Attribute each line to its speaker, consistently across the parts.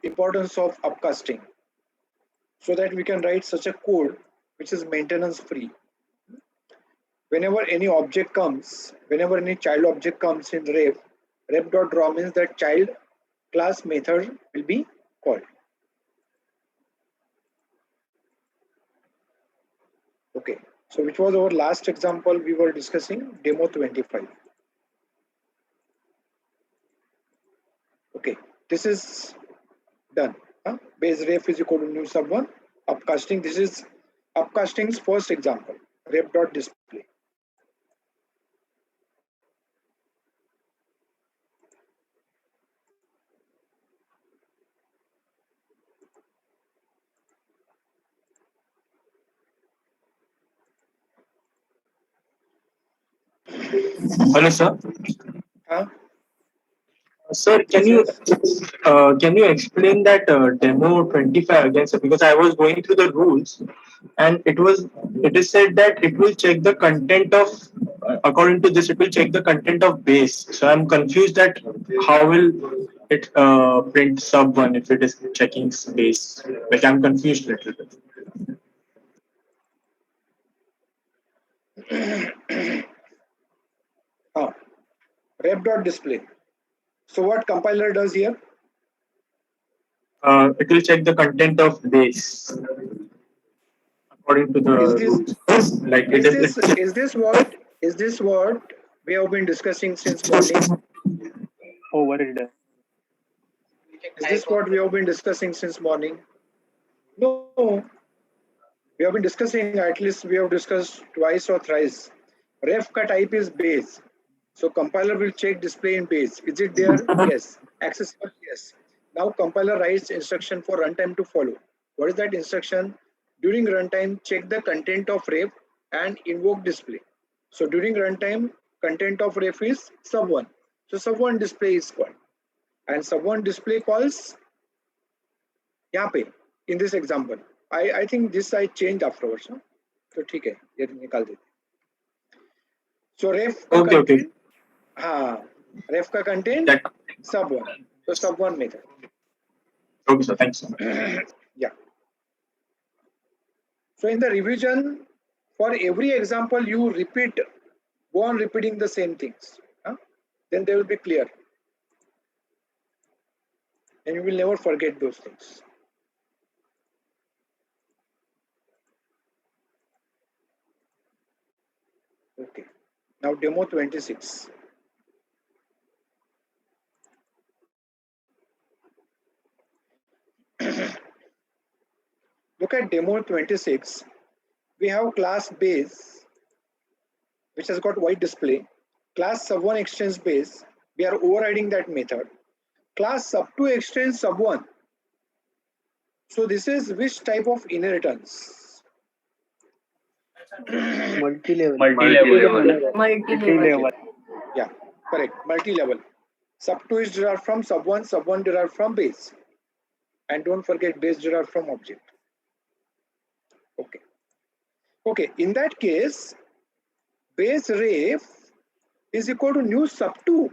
Speaker 1: importance of upcasting, so that we can write such a code which is maintenance free. Whenever any object comes, whenever any child object comes in ref.draw means that child class method will be called. Okay, so which was our last example we were discussing, demo 25. Okay, this is done. Base ref is equal to new sub1, upcasting. This is upcasting's first example, ref.display.
Speaker 2: Hello, sir.
Speaker 1: Huh?
Speaker 2: Sir, can you explain that demo 25 again, sir? Because I was going through the rules, and it is said that it will check the content of according to this it will check the content of base. So I'm confused that how will it print sub one if it is checking base? Like I'm confused a little bit.
Speaker 1: Ref.display. So what compiler does here?
Speaker 2: It will check the content of base according to the rules. Like
Speaker 1: is this what we have been discussing since morning?
Speaker 3: Overridden.
Speaker 1: Is this what we have been discussing since morning? No. We have been discussing, at least we have discussed twice or thrice. Ref ka type is base. So compiler will check display in base. Is it there? Yes. Accessible? Yes. Now compiler writes instruction for runtime to follow. What is that instruction? During runtime, check the content of ref and invoke display. So during runtime, content of ref is sub1. So sub1 display is called. And sub1 display calls यहाँ पे in this example. I think this I changed afterwards. No? So ठीक है, ये निकाल देते. So ref का content, हाँ, ref का content sub1. So sub1 method.
Speaker 2: Okay, sir. Thanks.
Speaker 1: Yeah. So in the revision, for every example you repeat, go on repeating the same things. Then they will be clear. And you will never forget those things. Okay. Now demo 26. Look at demo 26. We have class base, which has got white display. Class sub1 extends base. We are overriding that method. Class sub2 extends sub1. So this is which type of inheritance?
Speaker 3: Multi-level.
Speaker 1: Yeah, correct. Multi-level. Sub2 is derived from sub1, sub1 derived from base. And don't forget base derived from object. Okay. Okay, in that case, base ref is equal to new sub2.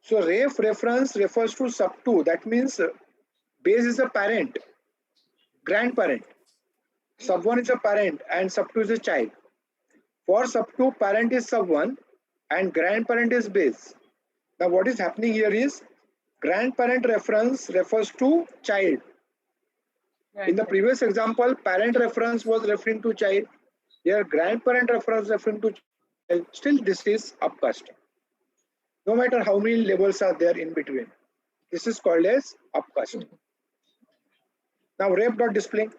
Speaker 1: So ref reference refers to sub2. That means base is a parent, grandparent. Sub1 is a parent and sub2 is a child. For sub2, parent is sub1 and grandparent is base. Now what is happening here is grandparent reference refers to child. In the previous example, parent reference was referring to child. Here grandparent reference referring to child. Still this is upcasting. No matter how many levels are there in between. This is called as upcasting. Now ref.display.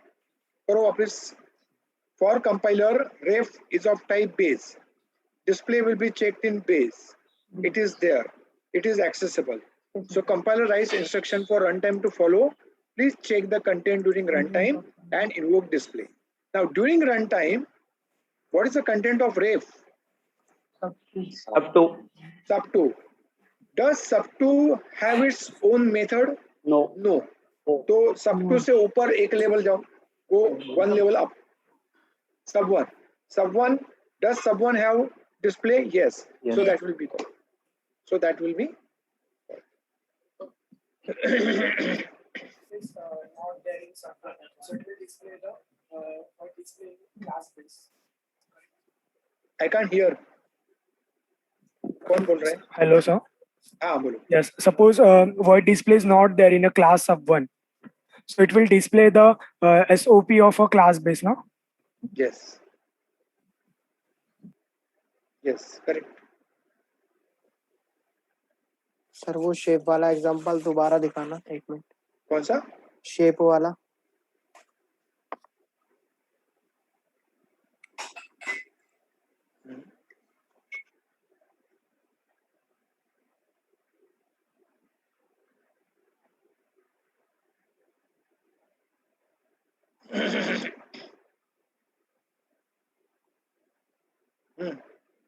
Speaker 1: For compiler, ref is of type base. Display will be checked in base. It is there. It is accessible. So compiler writes instruction for runtime to follow. Please check the content during runtime and invoke display. Now during runtime, what is the content of ref? Sub2. Does sub2 have its own method?
Speaker 3: No.
Speaker 1: तो sub2 से ऊपर एक level जाओ. Go one level up. Sub1. Does sub1 have display? Yes. So that will be called.
Speaker 4: is not there in Sub1. So it will display the display class base.
Speaker 1: I can't hear. कौन बोल रहा है?
Speaker 3: Hello, sir.
Speaker 1: हाँ बोलो.
Speaker 3: Yes. Suppose void display is not there in a class Sub1. So it will display the SOP of a class base, no?
Speaker 1: Yes. Yes, correct.
Speaker 5: Sir वो shape वाला example दोबारा दिखाना 1 मिनट.
Speaker 1: कौन सा?
Speaker 5: Shape वाला.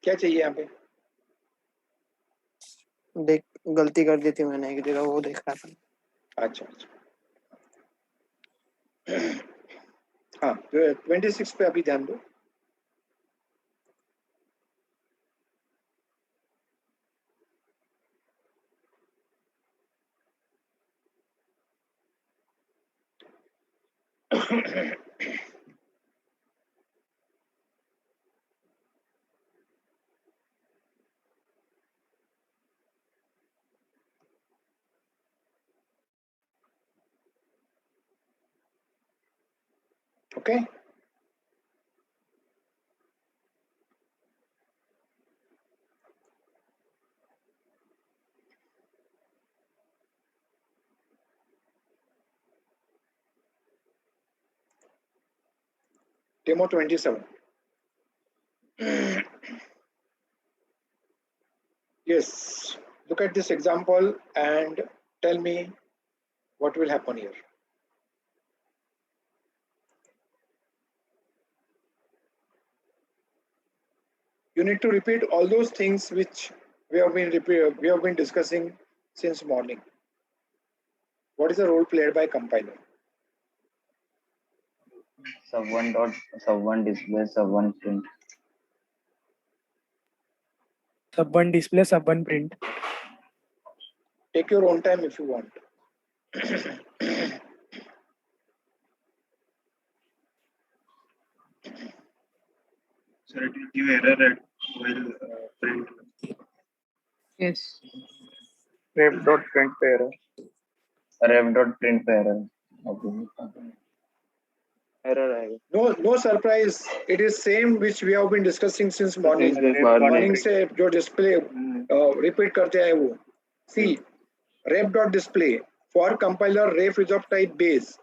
Speaker 5: क्या चाहिए यहाँ पे? देख गलती कर दी थी मैंने एक जगह, वो देख रहा था.
Speaker 1: अच्छा अच्छा. हाँ 26 पे अभी ध्यान दो. Okay. Demo 27. Yes, look at this example and tell me what will happen here. You need to repeat all those things which we have been discussing since morning. What is the role played by compiler?
Speaker 6: Sub1 display, Sub1 print.
Speaker 3: Sub1 display, Sub1 print.
Speaker 1: Take your own time if you want.
Speaker 2: So it will give error at while print.
Speaker 7: Yes.
Speaker 3: Ref.print पे error.
Speaker 6: Ref.print पे error.
Speaker 3: Error आएगा.
Speaker 1: No surprise. It is same which we have been discussing since morning. Morning से जो display repeat करते हैं वो. See, ref.display for compiler ref is of type base.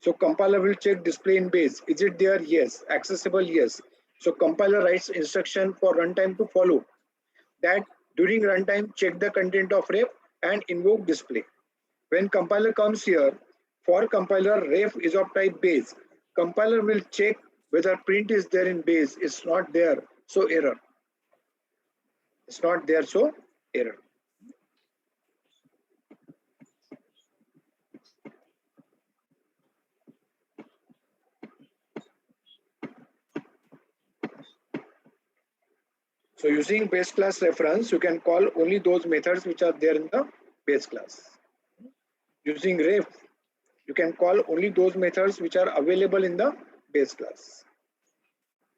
Speaker 1: So compiler will check display in base. Is it there? Yes. Accessible? Yes. So compiler writes instruction for runtime to follow. That during runtime check the content of ref and invoke display. When compiler comes here, for compiler ref is of type base. Compiler will check whether print is there in base. It's not there, so error. It's not there, so error. So using base class reference, you can call only those methods which are there in the base class. Using ref, you can call only those methods which are available in the base class.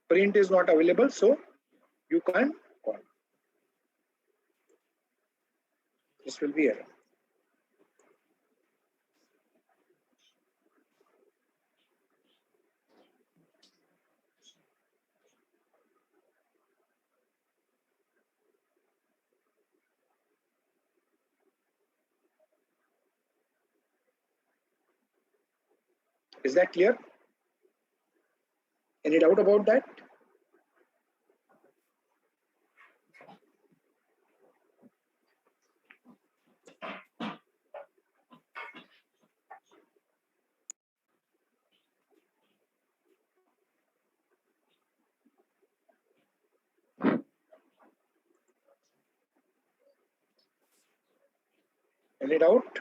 Speaker 1: Print is not available, so you can't call. This will be error. Is that clear? Any doubt about that? Any doubt?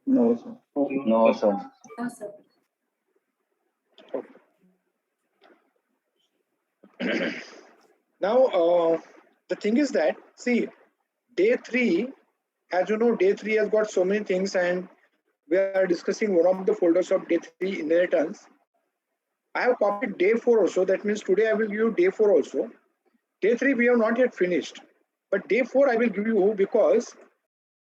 Speaker 6: No, sir. No, sir.
Speaker 7: No, sir.
Speaker 1: Now, the thing is that, see, day 3, as you know, day 3 has got so many things, and we are discussing one of the folders of day 3, inheritance. I have copied day 4 also. That means today I will give you day 4 also. Day 3 we have not yet finished, but day 4 I will give you because